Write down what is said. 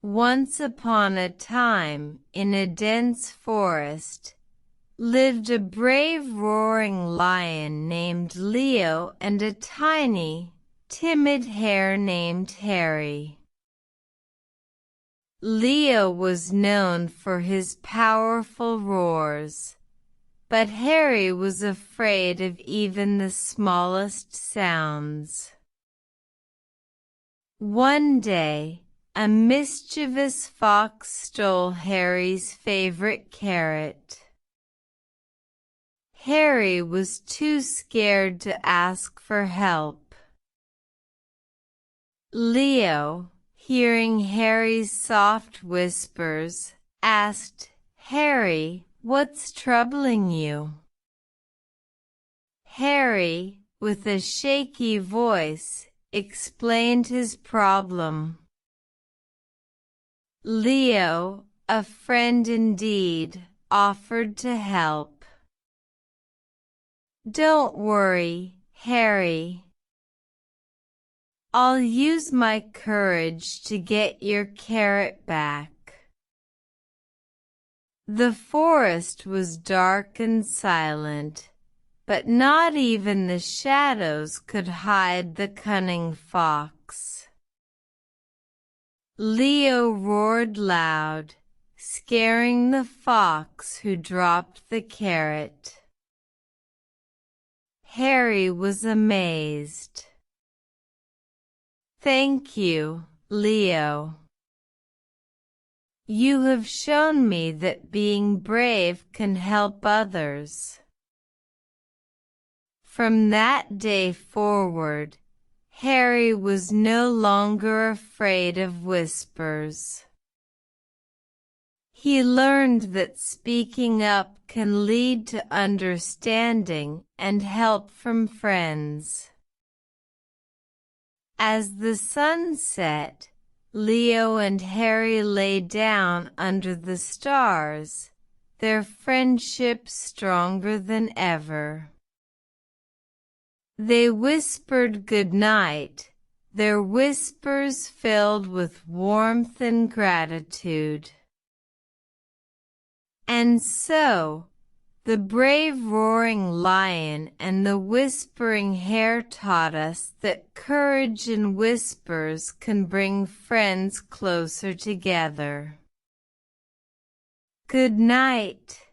Once upon a time, in a dense forest, lived a brave roaring lion named Leo and a tiny, timid hare named Harry. Leo was known for his powerful roars, but Harry was afraid of even the smallest sounds. One day, a mischievous fox stole Harry's favorite carrot. Harry was too scared to ask for help. Leo, hearing Harry's soft whispers, asked, "Harry, what's troubling you?" Harry, with a shaky voice, explained his problem. Leo, a friend indeed, offered to help. "Don't worry, Harry. I'll use my courage to get your carrot back." The forest was dark and silent, but not even the shadows could hide the cunning fox. Leo roared loud, scaring the fox who dropped the carrot. Harry was amazed. "Thank you, Leo. You have shown me that being brave can help others." From that day forward, Harry was no longer afraid of whispers. He learned that speaking up can lead to understanding and help from friends. As the sun set, Leo and Harry lay down under the stars, their friendship stronger than ever. They whispered good night, their whispers filled with warmth and gratitude. And so, the brave roaring lion and the whispering hare taught us that courage in whispers can bring friends closer together. Good night.